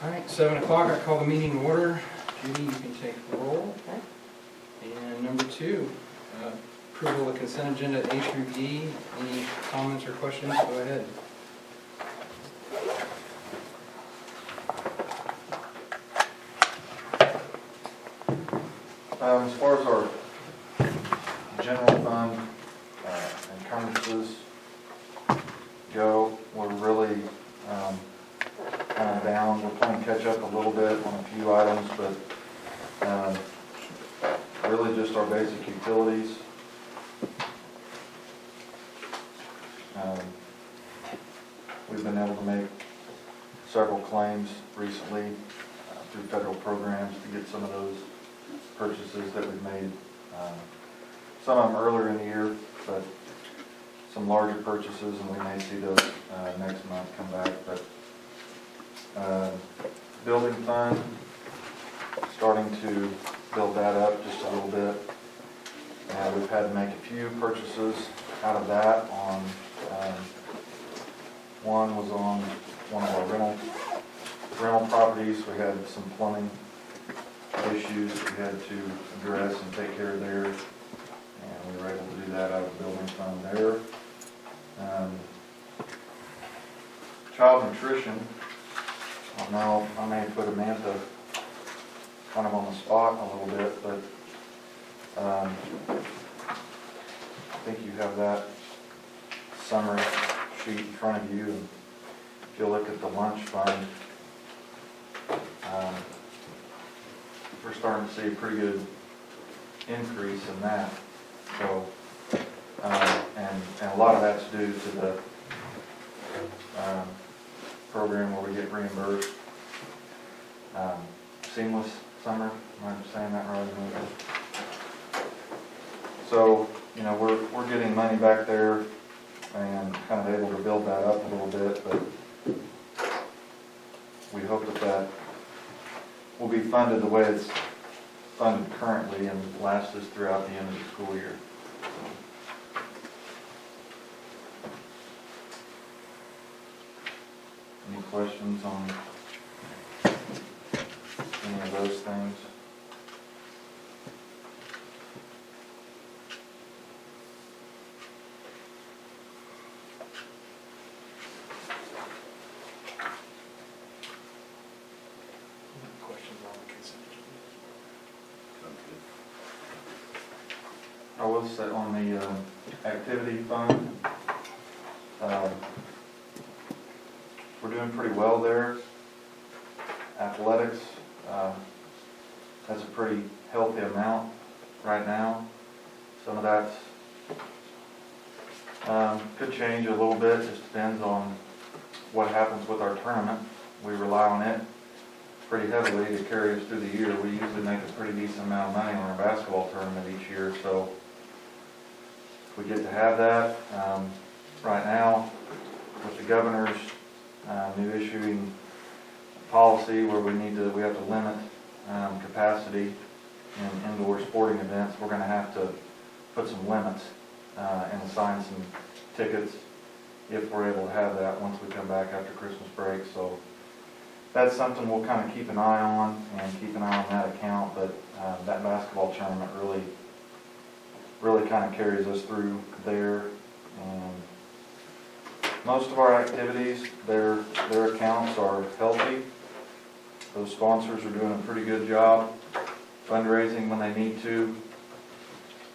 All right, 7 o'clock, I call the meeting to order. Judy, you can take the roll. Okay. And number 2, approval of consent agenda A through D. Any comments or questions? Go ahead. As far as our general fund encumbrances go, we're really kind of down. We're playing catch up a little bit on a few items, but really just our basic utilities. We've been able to make several claims recently through federal programs to get some of those purchases that we've made. Some of them earlier in the year, but some larger purchases, and we may see those next month come back. But building fund, starting to build that up just a little bit. We've had to make a few purchases out of that. One was on one of our rental properties. We had some plumbing issues that we had to address and take care of there, and we were able to do that out of the building fund there. Child nutrition, now I may put Amanda kind of on the spot a little bit, but I think you have that summary sheet in front of you, and if you look at the lunch fund, we're starting to see a pretty good increase in that. So, and a lot of that's due to the program where we get reimbursed. Seamless summer, am I saying that right? So, we're getting money back there and kind of able to build that up a little bit, but we hope that will be funded the way it's funded currently and last us throughout the end of the school year. Any questions on any of those things? Questions on the consent agenda? I will say on the activity fund, we're doing pretty well there. Athletics has a pretty healthy amount right now. Some of that could change a little bit, just depends on what happens with our tournament. We rely on it pretty heavily to carry us through the year. We usually make a pretty decent amount of money on our basketball tournament each year, so if we get to have that. Right now, with the governor's new issuing policy where we have to limit capacity in indoor sporting events, we're going to have to put some limits and assign some tickets if we're able to have that once we come back after Christmas break. So that's something we'll kind of keep an eye on and keep an eye on that account, but that basketball tournament really kind of carries us through there. And most of our activities, their accounts are healthy. Those sponsors are doing a pretty good job fundraising when they need to,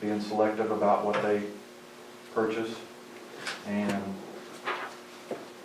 being selective about what they purchase. And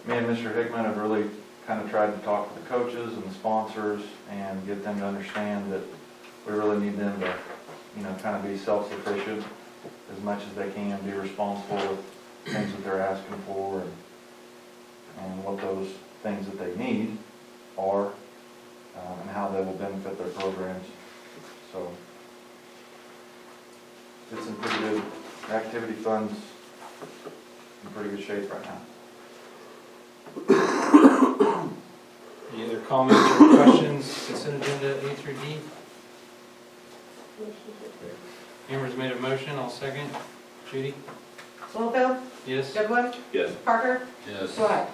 me and Mr. Hickman have really kind of tried to talk to the coaches and the sponsors and get them to understand that we really need them to, kind of be self-sufficient as much as they can, be responsible with things that they're asking for and what those things that they need are and how they will benefit their programs. So it's in pretty good, activity funds in pretty good shape right now. Any other comments or questions? Consent agenda A through D? Amber's made a motion, I'll second. Judy? Littlefield? Yes. Goodwin? Yes. Parker? Yes. Swett?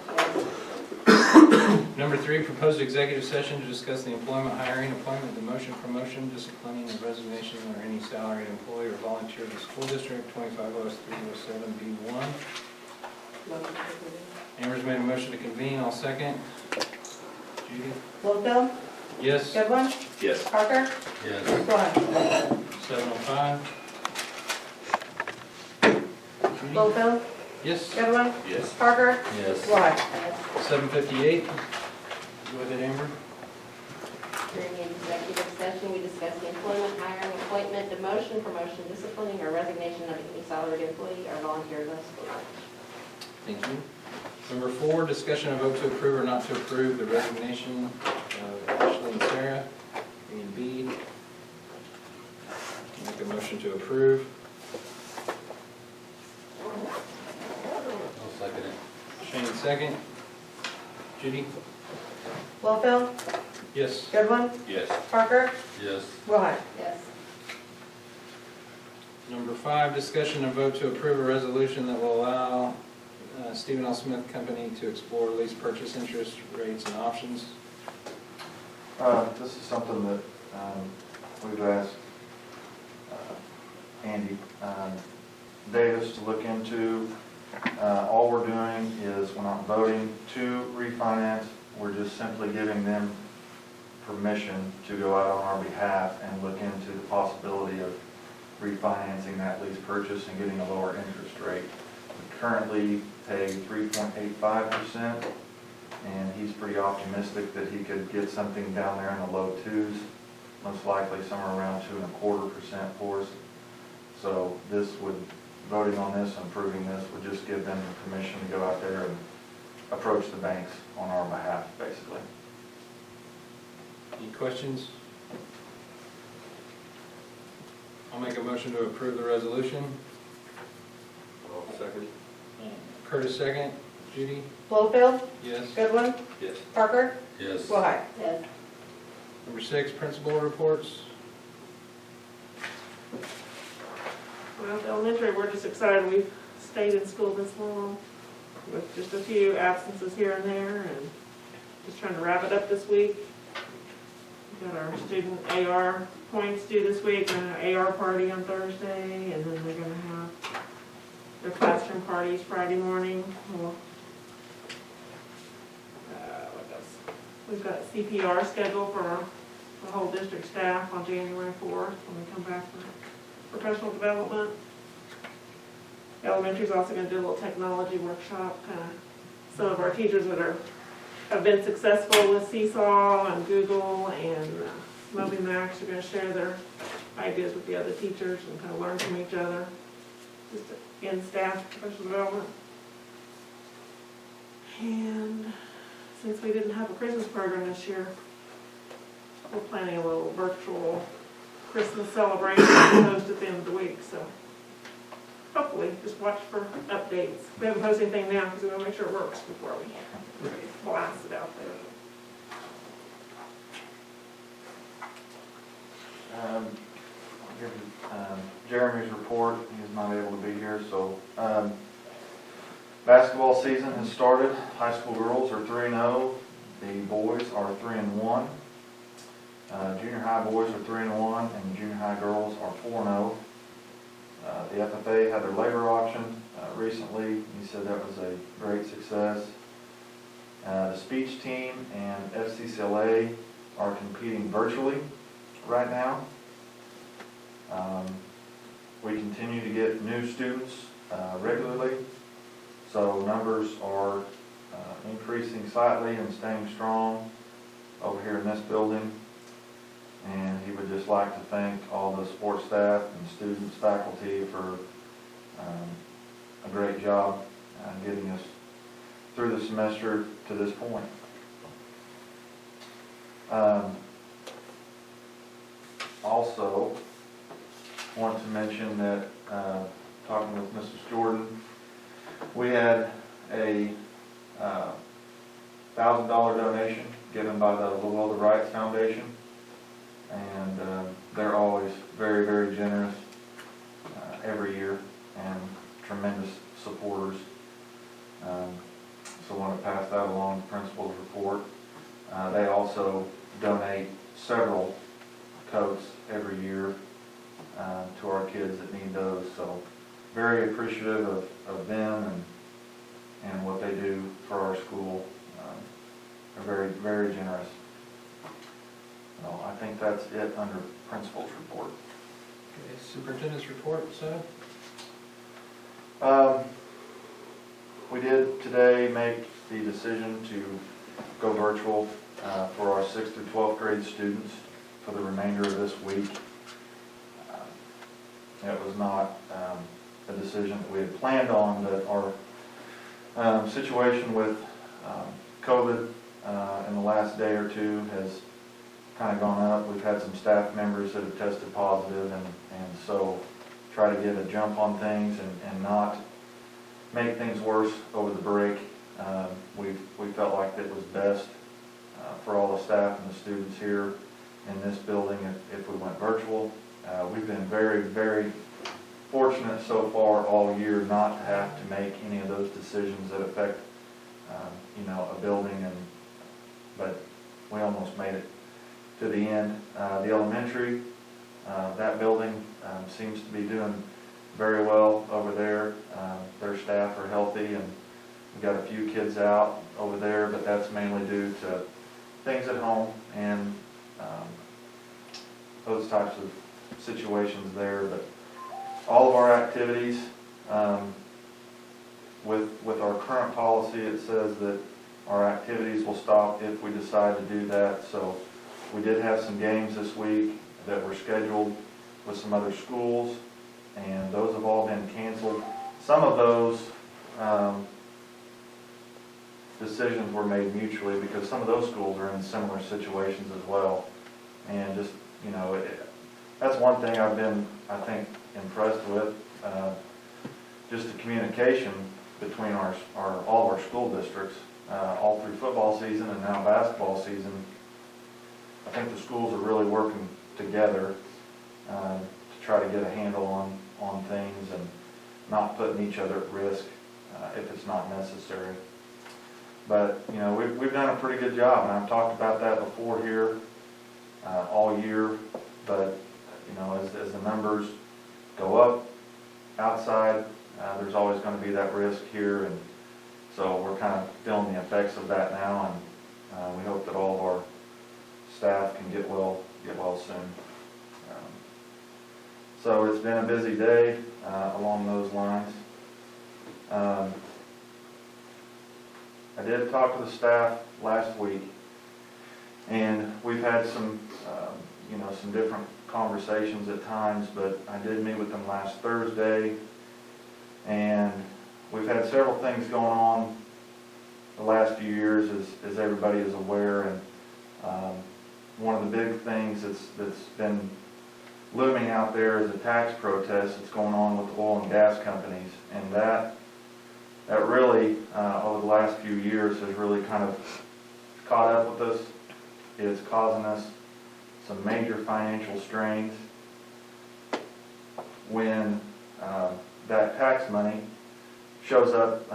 Number 3, proposed executive session to discuss the employment, hiring, appointment, demotion, promotion, disciplining, and resignation or any salaried employee or volunteer of the school district, 25 OS 307B1. Motion to convene. Amber's made a motion to convene, I'll second. Judy? Littlefield, Yes. Goodwin, Yes. Parker, Yes. Wright. 7:05. Judy? Littlefield, Yes. Goodwin, Yes. Parker, Yes. Wright. 7:58. Go ahead, Amber. During the executive session, we discussed the employment, hiring, appointment, demotion, promotion, disciplining, or resignation of any salaried employee or volunteer of the school. Thank you. Number 4, discussion of vote to approve or not to approve the resignation of Ashley and Sarah, A and B. Make a motion to approve. I'll second it. Shane, second. Judy? Littlefield, Yes. Goodwin, Yes. Parker, Yes. Wright. Yes. Number 5, discussion and vote to approve a resolution that will allow Stephen L. Smith Company to explore lease purchase interest rates and options. This is something that we've asked Andy Davis to look into. All we're doing is, we're not voting to refinance, we're just simply giving them permission to go out on our behalf and look into the possibility of refinancing that lease purchase and getting a lower interest rate. We currently pay 3.85%, and he's pretty optimistic that he could get something down there in the low 2s, most likely somewhere around 2.25% for us. So voting on this and approving this would just give them the permission to go out there and approach the banks on our behalf, basically. Any questions? I'll make a motion to approve the resolution. I'll second. Curtis, second. Judy? Littlefield, Yes. Goodwin, Yes. Parker, Yes. Wright. Yes. Number 6, principal reports. Well, at the elementary, we're just excited we've stayed in school this long, with just a few absences here and there, and just trying to wrap it up this week. We've got our student AR points due this week, and an AR party on Thursday, and then they're gonna have their classroom parties Friday morning. What else? We've got CPR scheduled for the whole district staff on January 4th, when we come back for professional development. Elementary's also going to do a little technology workshop. Some of our teachers that have been successful with Seesaw and Google and MobiMax are going to share their ideas with the other teachers and kind of learn from each other, just in staff professional development. And since we didn't have a Christmas program this year, we're planning a little virtual Christmas celebration to host at the end of the week, so hopefully just watch for updates. We haven't posted anything now because we want to make sure it works before we blast it out there. I'll give Jeremy's report. He's not able to be here, so basketball season has started. High school girls are 3-0. The boys are 3-1. Junior high boys are 3-1, and junior high girls are 4-0. The FFA had their labor auction recently. He said that was a great success. The speech team and FCCLA are competing virtually right now. We continue to get new students regularly, so numbers are increasing slightly and staying strong over here in this building. And he would just like to thank all the support staff and students, faculty for a great job getting us through the semester to this point. Also, want to mention that, talking with Mrs. Jordan, we had a $1,000 donation given by the Lowell Rights Foundation. And they're always very, very generous every year and tremendous supporters. So I want to pass that along, the principal's report. They also donate several coats every year to our kids that need those. So very appreciative of them and what they do for our school. They're very, very generous. So I think that's it under principal's report. Okay, superintendent's report, so? We did today make the decision to go virtual for our 6th through 12th grade students for the remainder of this week. It was not a decision that we had planned on, but our situation with COVID in the last day or two has kind of gone up. We've had some staff members that have tested positive, and so try to get a jump on things and not make things worse over the break. We felt like it was best for all the staff and the students here in this building if we went virtual. We've been very, very fortunate so far all year not to have to make any of those decisions that affect a building, but we almost made it to the end. The elementary, that building seems to be doing very well over there. Their staff are healthy, and we've got a few kids out over there, but that's mainly due to things at home and those types of situations there. But all of our activities, with our current policy, it says that our activities will stop if we decide to do that. So we did have some games this week that were scheduled with some other schools, and those have all been canceled. Some of those decisions were made mutually because some of those schools are in similar situations as well. And just, that's one thing I've been, I think, impressed with, just the communication between all of our school districts, all through football season and now basketball season. I think the schools are really working together to try to get a handle on things and not putting each other at risk if it's not necessary. But, we've done a pretty good job, and I've talked about that before here all year. But, as the numbers go up outside, there's always going to be that risk here. And so we're kind of feeling the effects of that now, and we hope that all of our staff can get well soon. So it's been a busy day along those lines. I did talk to the staff last week, and we've had some different conversations at times, but I did meet with them last Thursday, and we've had several things going on the last few years, as everybody is aware, and one of the big things that's been looming out there is a tax protest that's going on with the oil and gas companies, and that really, over the last few years, has really kind of caught up with us. It's causing us some major financial strains. When that tax money shows up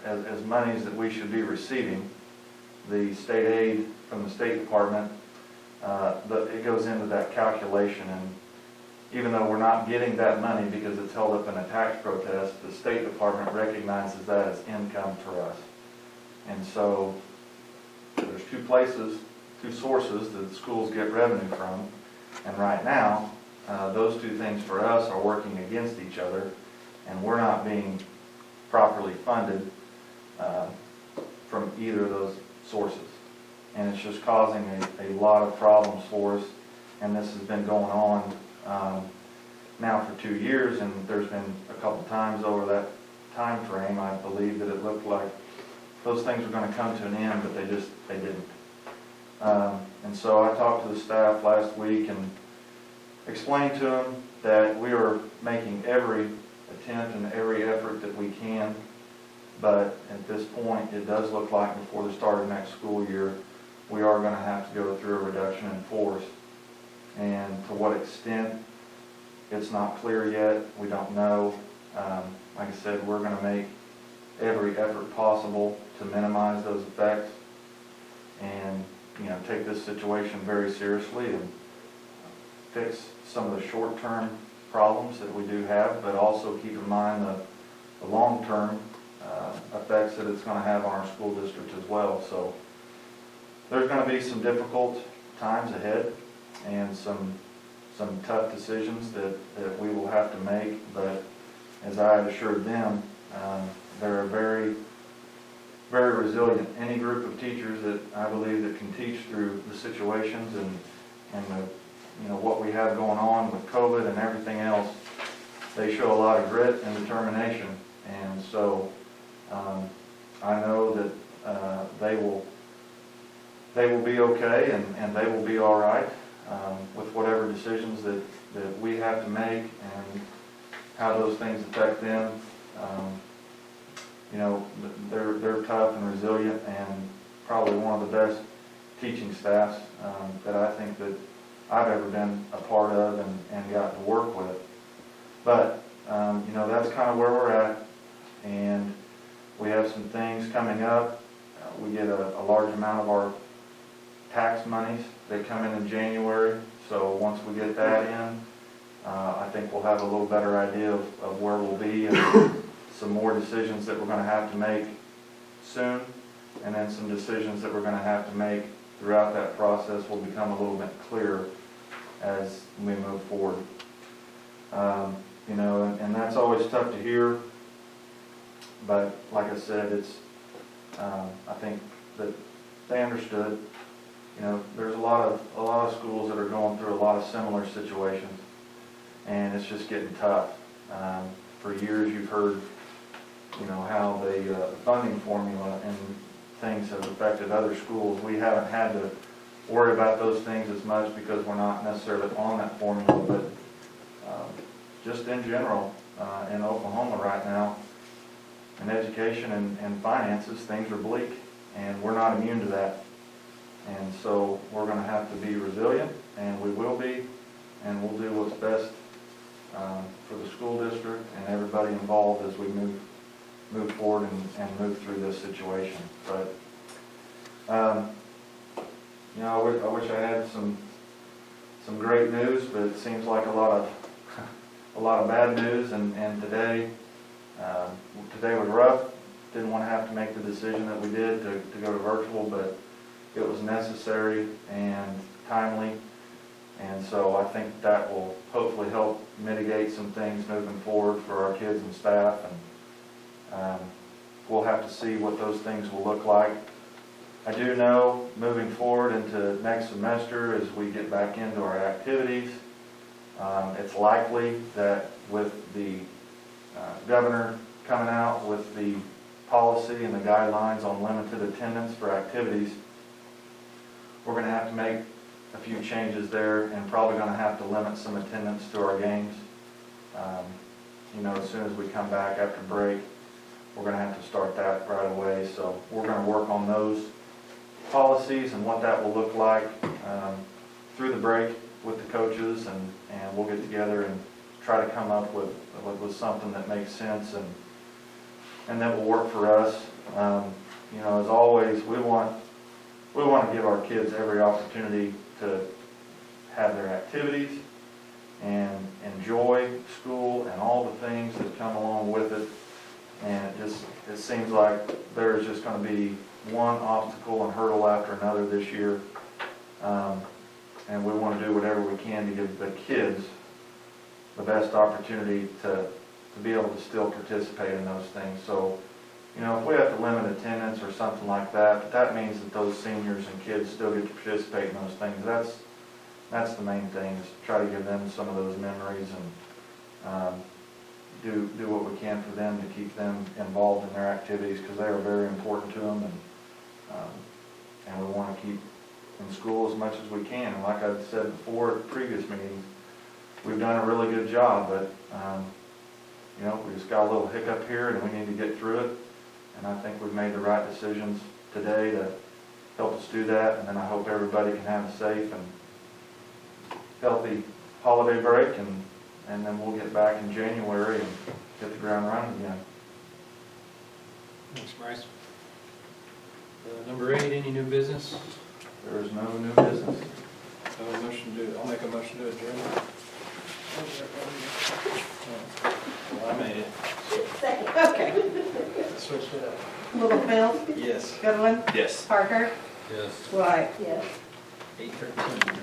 as monies that we should be receiving, the state aid from the State Department, it goes into that calculation, and even though we're not getting that money because it's held up in a tax protest, the State Department recognizes that as income for us. And so there's two sources that the schools get revenue from, and right now those two things for us are working against each other, and we're not being properly funded from either of those sources. And it's just causing a lot of problems for us, and this has been going on now for 2 years, and there's been a couple times over that time frame, I believe, that it looked like those things were going to come to an end, but they didn't. And so I talked to the staff last week and explained to them that we are making every attempt and every effort that we can, but at this point it does look like before the start of next school year we are going to have to go through a reduction in force. And to what extent, it's not clear yet. We don't know. Like I said, we're going to make every effort possible to minimize those effects. And take this situation very seriously and fix some of the short-term problems that we do have, but also keep in mind the long-term effects that it's going to have on our school district as well. So there's going to be some difficult times ahead and some tough decisions that we will have to make, but as I have assured them, they're very, very resilient. Any group of teachers that I believe that can teach through the situations and the, what we have going on with COVID and everything else, they show a lot of grit and determination. And so I know that they will be okay and they will be all right with whatever decisions that we have to make and how those things affect them. They're tough and resilient and probably one of the best teaching staffs that I think that I've ever been a part of and got to work with. But, that's kind of where we're at, and we have some things coming up. We get a large amount of our tax monies that come in January, so once we get that in, I think we'll have a little better idea of where we'll be and some more decisions that we're going to have to make soon, and then some decisions that we're going to have to make throughout that process will become a little bit clearer as we move forward. And that's always tough to hear, but like I said, it's I think that they understood. There's a lot of schools that are going through a lot of similar situations, and it's just getting tough. For years you've heard, how the funding formula and things have affected other schools. We haven't had to worry about those things as much because we're not necessarily on that formula, but just in general, in Oklahoma right now, in education and finances, things are bleak, and we're not immune to that. And so we're going to have to be resilient, and we will be, and we'll do what's best for the school district and everybody involved as we move forward and move through this situation. But I wish I had some great news, but it seems like a lot of bad news. And today was rough. Didn't want to have to make the decision that we did to go to virtual, but it was necessary and timely. And so I think that will hopefully help mitigate some things moving forward for our kids and staff. And we'll have to see what those things will look like. I do know moving forward into next semester as we get back into our activities, it's likely that with the governor coming out with the policy and the guidelines on limited attendance for activities, we're going to have to make a few changes there and probably going to have to limit some attendance to our games. As soon as we come back after break, we're going to have to start that right away. So we're going to work on those policies and what that will look like through the break with the coaches, and we'll get together and try to come up with something that makes sense and that will work for us. As always, we want to give our kids every opportunity to have their activities and enjoy school and all the things that come along with it. And it seems like there's just going to be one obstacle and hurdle after another this year. And we want to do whatever we can to give the kids the best opportunity to be able to still participate in those things. So, if we have to limit attendance or something like that, but that means that those seniors and kids still get to participate in those things. That's the main thing, is to try to give them some of those memories and do what we can for them to keep them involved in their activities, because they are very important to them, and we want to keep in school as much as we can. And like I said before at previous meetings, we've done a really good job, but we just got a little hiccup here and we need to get through it. And I think we've made the right decisions today to help us do that. And then I hope everybody can have a safe and healthy holiday break, and then we'll get back in January and hit the ground running again. Thanks, Bryce. Number 8, any new business? There is no new business. I'll make a motion to adjourn. Well, I made it. Second. Okay. Switched it up. Littlefield, Yes. Goodwin, Yes. Parker, Yes. White. Yes. 8:13.